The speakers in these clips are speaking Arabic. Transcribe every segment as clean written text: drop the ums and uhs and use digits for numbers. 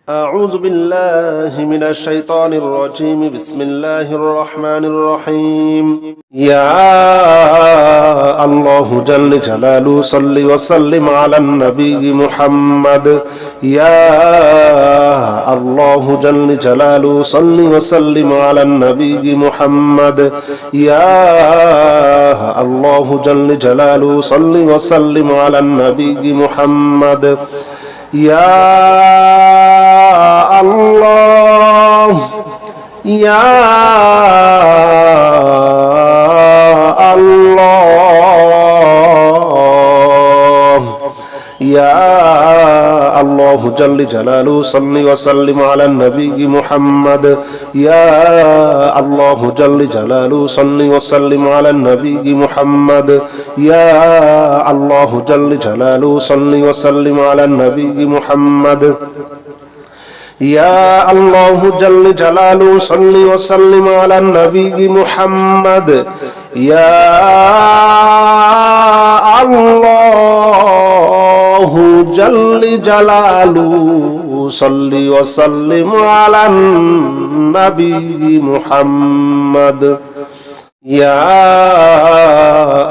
أعوذ بالله من الشيطان الرجيم بسم الله الرحمن الرحيم يا الله جل جلاله صل وسلم على النبي محمد يا الله جل جلاله صل وسلم على النبي محمد يا الله جل جلاله صل وسلم على النبي محمد يا الله يا الله يا الله جل جلاله صل وسلم على النبي محمد يا الله جل جلاله صل وسلم على النبي محمد يا الله جل جلاله صل وسلم على النبي محمد يا الله جل جلاله صل وسلم على النبي محمد يا الله جل جلاله صل وسلم على النبي محمد يا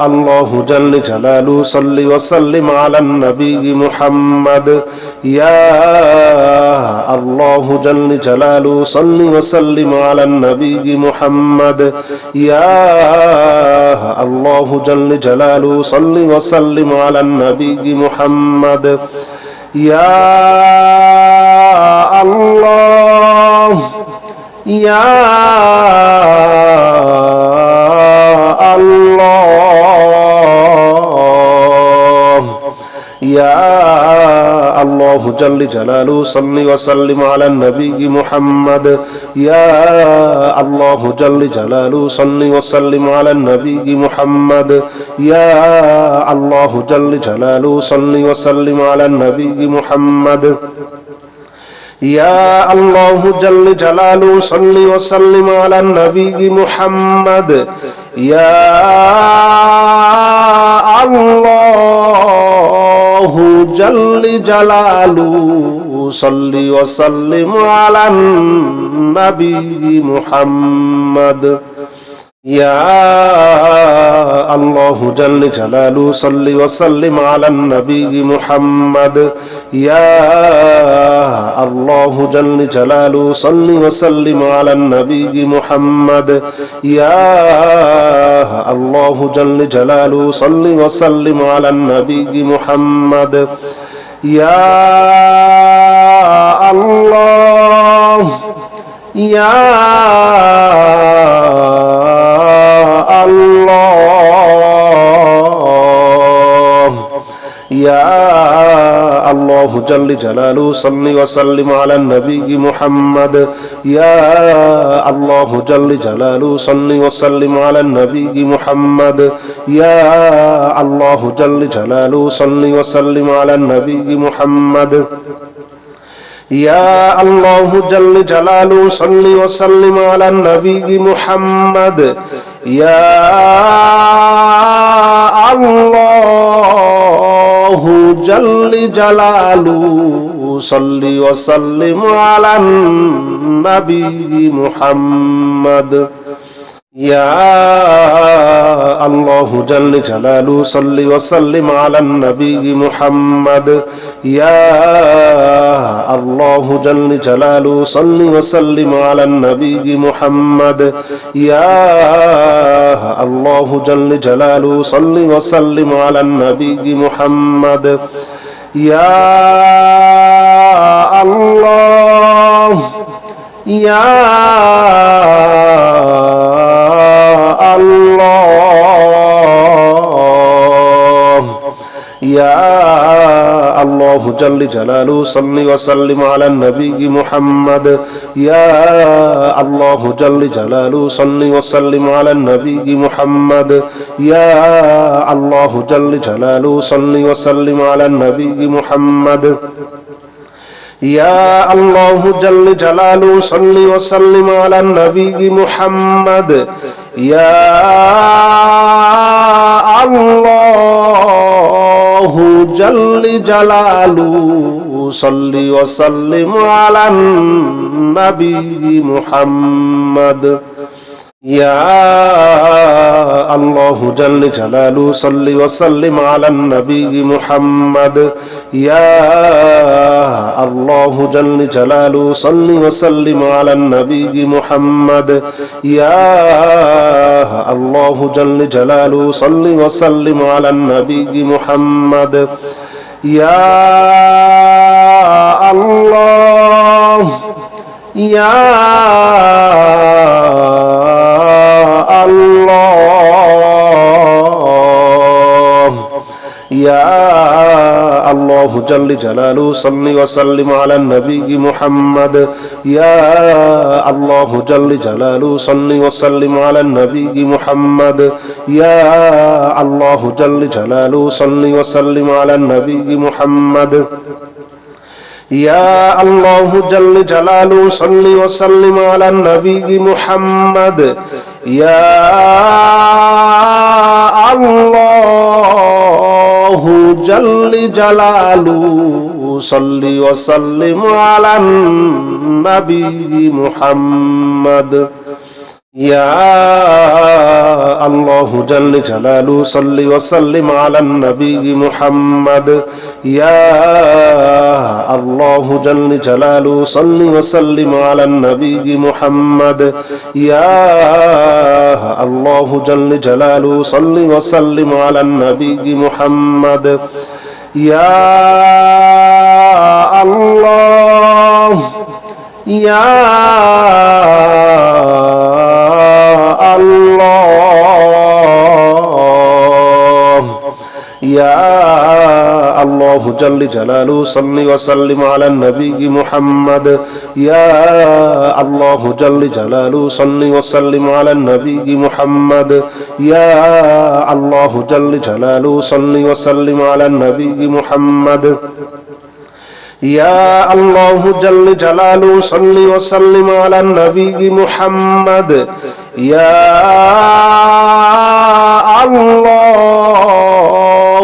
الله جل جلاله صل وسلم على النبي محمد يا الله جل جلاله صل وسلم على النبي محمد يا الله جل جلاله صل وسلم على النبي محمد يا الله يا الله يا الله جل جلاله صل وسلم على النبي محمد يا الله جل جلاله صل وسلم على النبي محمد يا الله جل جلاله صل وسلم على النبي محمد يا الله جل جلاله صل وسلم على النبي محمد يا الله جل جلاله صل وسلم على النبي محمد يا الله جل جلاله صل وسلم على النبي محمد يا الله جل جلاله صل وسلم على النبي محمد يا الله جل جلاله صل وسلم على النبي محمد يا الله يا الله يا الله جل جلاله صل وسلم على النبي محمد يا الله جل جلاله صل وسلم على النبي محمد يا الله جل جلاله صل وسلم على النبي محمد يا الله جل جلاله صل وسلم على النبي محمد يا الله جل جلاله صل وسلم على النبي محمد يا الله جل جلاله صل وسلم على النبي محمد يا الله جل جلاله صل وسلم على النبي محمد يا الله جل جلاله صل وسلم على النبي محمد يا الله يا الله يا الله جل جلاله صل وسلم على النبي محمد يا الله جل جلاله صل وسلم على النبي محمد يا الله جل جلاله صل وسلم على النبي محمد يا الله جل جلاله صل وسلم على النبي محمد يا الله جل جلاله صل وسلم على النبي محمد يا الله جل جلاله صل وسلم على النبي محمد يا الله جل جلاله صل وسلم على النبي محمد يا الله جل جلاله صل وسلم على النبي محمد يا الله يا الله يا الله جل جلاله صل وسلم على النبي محمد يا الله جل جلاله صل وسلم على النبي محمد يا الله جل جلاله صل وسلم على النبي محمد يا الله جل جلاله صل وسلم على النبي محمد يا الله جل جلاله صل وسلم على النبي محمد يا الله جل جلاله صل وسلم على النبي محمد يا الله جل جلاله صل وسلم على النبي محمد يا الله جل جلاله صل وسلم على النبي محمد يا الله يا الله يا الله جل جلاله صل وسلم على النبي محمد يا الله جل جلاله صل وسلم على النبي محمد يا الله جل جلاله صل وسلم على النبي محمد يا الله جل جلاله صل وسلم على النبي محمد يا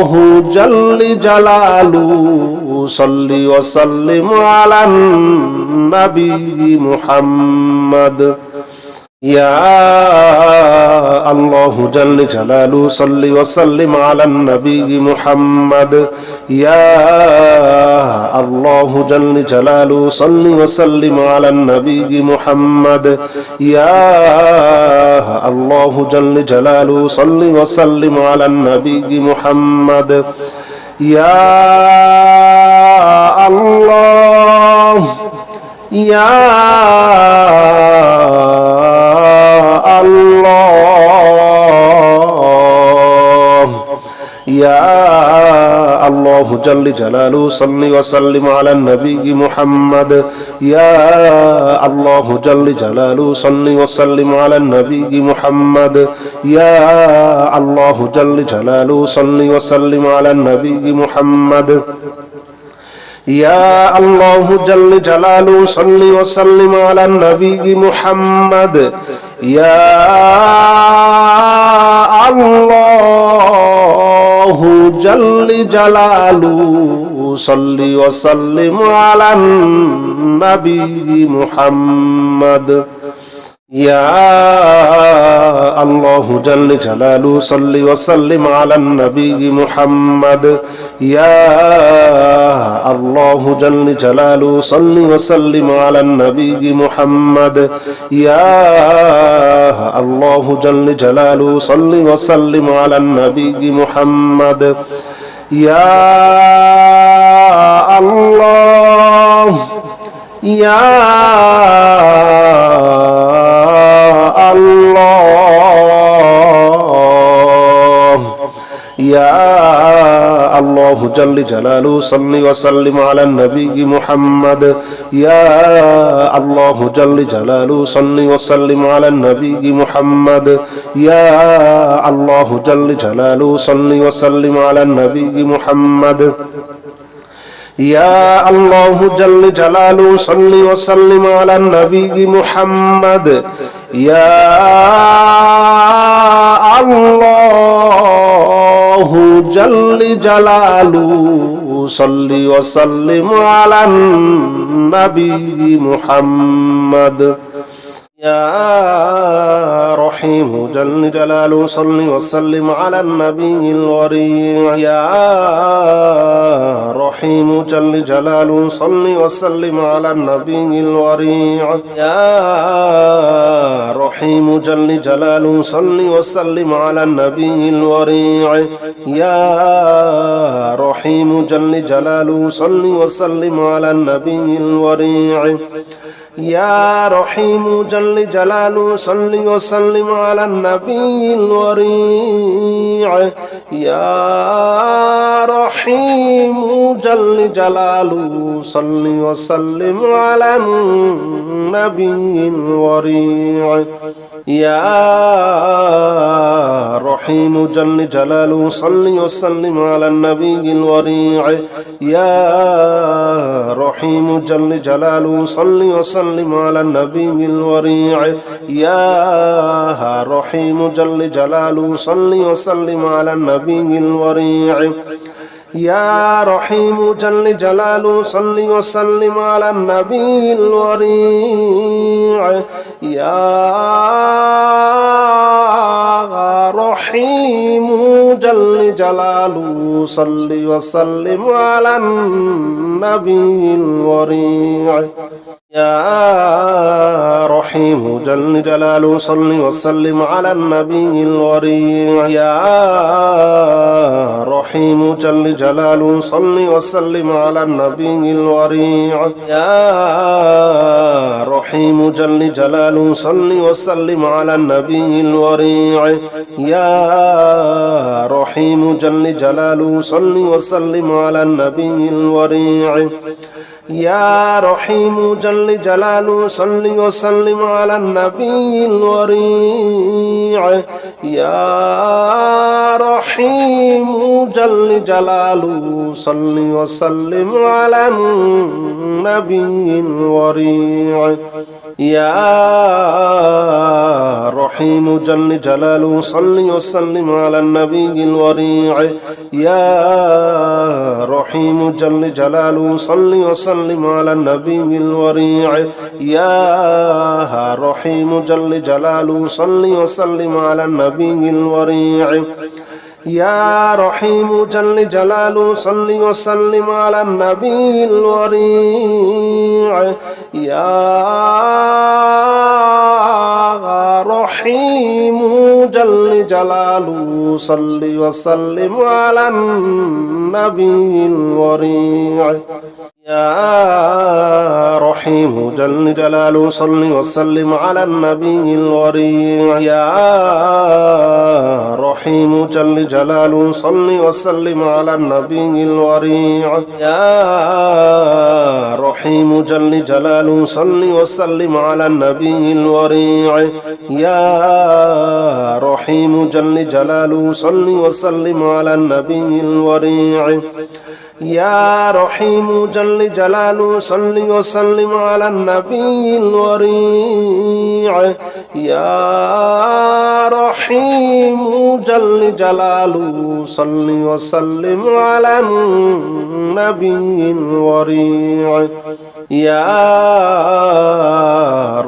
الله جل جلاله صل وسلم على النبي محمد يا الله جل جلاله صل وسلم على النبي محمد يا الله جل جلاله صل وسلم على النبي محمد يا الله جل جلاله صل وسلم على النبي محمد يا الله يا الله يا الله جل جلاله صل وسلم على النبي محمد يا الله جل جلاله صل وسلم على النبي محمد يا الله جل جلاله صل وسلم على النبي محمد يا الله جل جلاله صل وسلم على النبي محمد يا الله جل جلاله صل وسلم على النبي محمد يا الله جل جلاله صل وسلم على النبي محمد يا الله جل جلاله صل وسلم على النبي محمد يا الله جل جلاله صل وسلم على النبي محمد يا الله يا الله يا الله جل جلاله صل وسلم على النبي محمد يا الله جل جلاله صل وسلم على النبي محمد يا الله جل جلاله صل وسلم على النبي محمد يا الله جل جلاله صل وسلم على النبي محمد يا الله الله جل جلاله صل وسلم على النبي محمد يا رحيم جل جلاله صل وسلم على النبي الوريع يا رحيم جل جلاله صل وسلم على النبي الوريع يا رحيم جل جلاله صل وسلم على النبي الوريع يا رحيم جل جلاله صل وسلم على النبي الوريع يا رحيم جل جلاله صل وسلم على النبي الوريع يا رحيم جل جلاله صل وسلم على النبي الوريع يا رحيم جل جلاله صل وسلم على النبي الوريع يا رحيم جل جلاله صل وسلم على النبي الوريع يا رحيم جل جلاله صل وسلم على النبي الوريع يا رحيم جل جلاله صل وسلم على النبي الوريع يا رحيم جل جلاله صل وسلم على النبي الوريع يا رحيم جل جلاله صل وسلم على النبي الوريع يا رحيم جل جلاله صل وسلم على النبي الوريع يا رحيم جل جلاله صل وسلم على النبي الوريع يا رحيم جل جلاله صل وسلم على النبي الوريع يا رحيم جل جلاله صل وسلم على النبي الوريع يا رحيم جل جلاله صل وسلم على النبي الوريع يا رحيم جل جلاله صل وسلم على النبي الوريع يا رحيم جل جلاله صل وسلم على النبي الوريع يا رحيم جل جلاله صل وسلم على النبي الوريع يا رحيم جل جلاله صل وسلم على النبي الوريع يا رحيم جل جلاله صل وسلم على النبي الوريع يا رحيم جل جلاله صل وسلم على النبي الوريع يا رحيم جل جلاله صل وسلم على النبي الوريع يا رحيم جل جلاله صل وسلم على النبي الوريع يا رحيم جل جلاله صل وسلم على النبي الوريع يا رحيم جل جلاله صل وسلم على النبي الوريع يا رحيم جل جلاله صل وسلم على النبي الوريع يا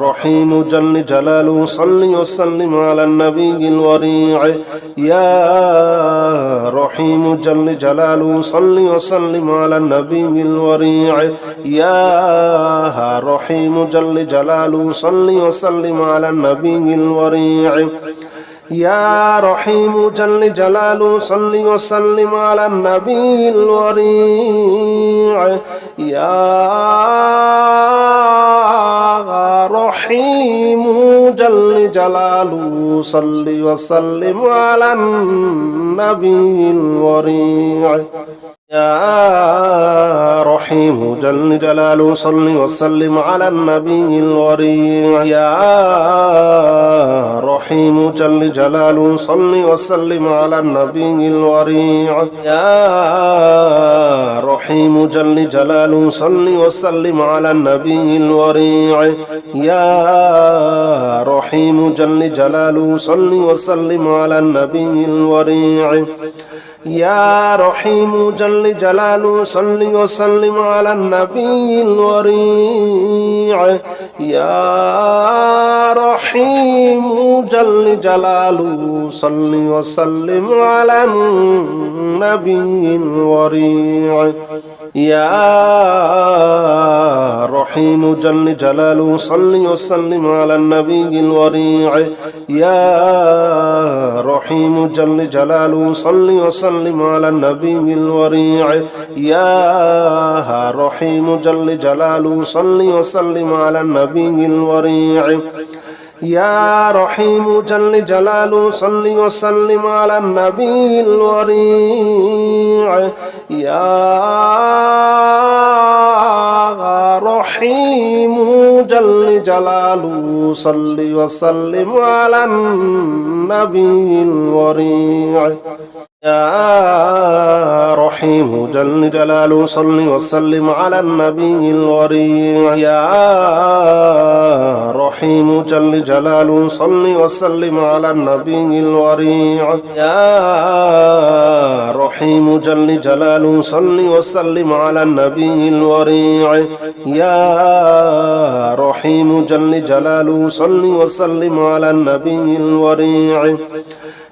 رحيم جل جلاله صل وسلم على النبي الوريع يا رحيم جل جلاله صل وسلم على النبي الوريع يا رحيم جل جلاله صل وسلم على النبي الوريع يا رحيم جل جلاله صل وسلم على النبي الوريع يا رحيم جل جلاله صل وسلم على النبي الوريع يا رحيم جل جلاله صل وسلم على النبي الوريع يا رحيم جل جلاله صل وسلم على النبي الوريع يا رحيم جل جلاله صل وسلم على النبي الوريع يا رحيم جل جلاله صل وسلم على النبي الوريع يا رحيم جل جلاله صل وسلم على النبي الوريع يا رحيم جل جلاله صل وسلم على النبي الوريع يا رحيم جل جلاله صل وسلم على النبي الوريع يا رحيم جل جلاله صل وسلم على النبي الوريع يا رحيم جل جلاله صل وسلم على النبي الوريع يا رحيم جل جلاله صل وسلم على النبي الوريع يا رحيم جل جلاله صل وسلم على النبي الوريع يا رحيم جل جلاله صل وسلم على النبي الوريع يا رحيم جل جلاله صل وسلم على النبي الوريع يا رحيم جل جلاله صل وسلم على النبي الوريع يا رحيم جل جلاله صل وسلم على النبي الوريع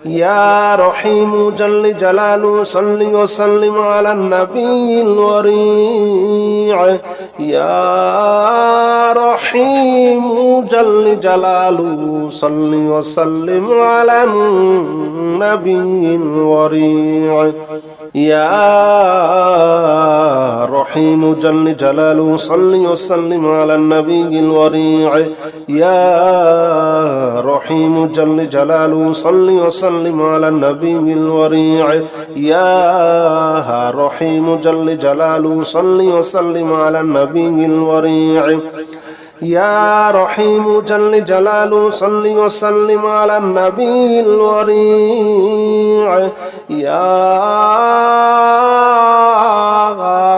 يا رحيم جل جلاله صل وسلم على النبي الوريع يا رحيم جل جلاله صل وسلم على النبي الوريع يا رحيم جل جلاله صل وسلم على النبي الوريع يا رحيم جل جلاله صل وسلم على النبي الوريع يا رحيم جل جلاله صل وسلم على النبي الوريع يا رحيم جل جلاله صل وسلم على النبي الوريع يا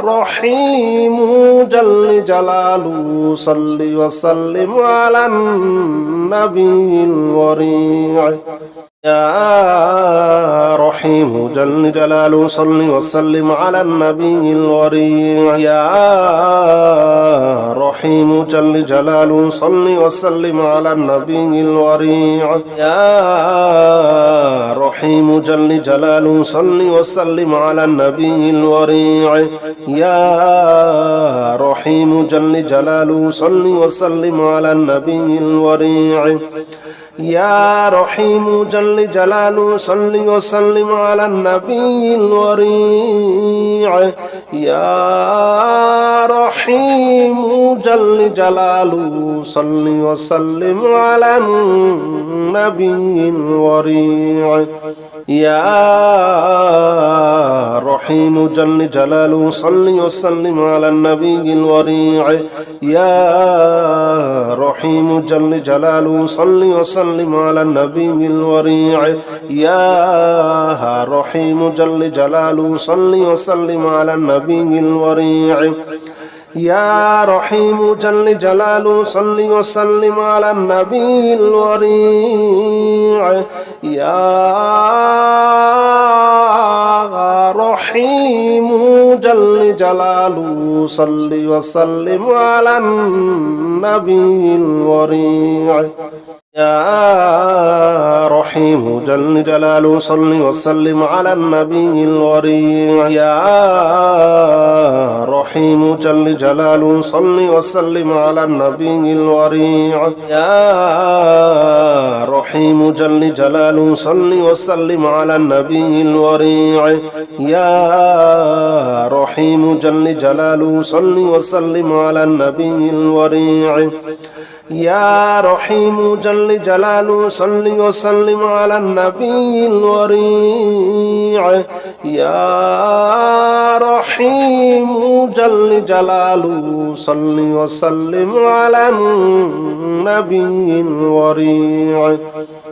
رحيم جل جلاله صل وسلم على النبي الوريع يا رحيم جل جلاله صل وسلم على النبي الوريع يا رحيم جل جلاله صل وسلم على النبي الوريع يا رحيم جل جلاله صل وسلم على النبي الوريع يا رحيم جل جلاله صل وسلم على النبي الوريع يا رحيم جل جلاله صل وسلم على النبي الوريع يا رحيم جل جلاله صل وسلم على النبي الوريع يا رحيم جل جلاله صل وسلم على النبي الوريع يا رحيم جل جلاله صل وسلم على النبي الوريع يا رحيم جل جلاله صل وسلم على النبي الوريع يا رحيم جل جلاله صل وسلم على النبي الوريع يا رحيم جل جلاله صل وسلم على النبي الوريع يا رحيم جل جلاله صل وسلم على النبي الوريع يا رحيم جل جلاله صل وسلم على النبي الوريع يا رحيم جل جلاله صل وسلم على النبي الوريع يا رحيم جل جلاله صل وسلم على النبي الوريع يا رحيم جل جلاله صل وسلم على النبي الوريع يا رحيم جل جلاله صل وسلم على النبي الوريع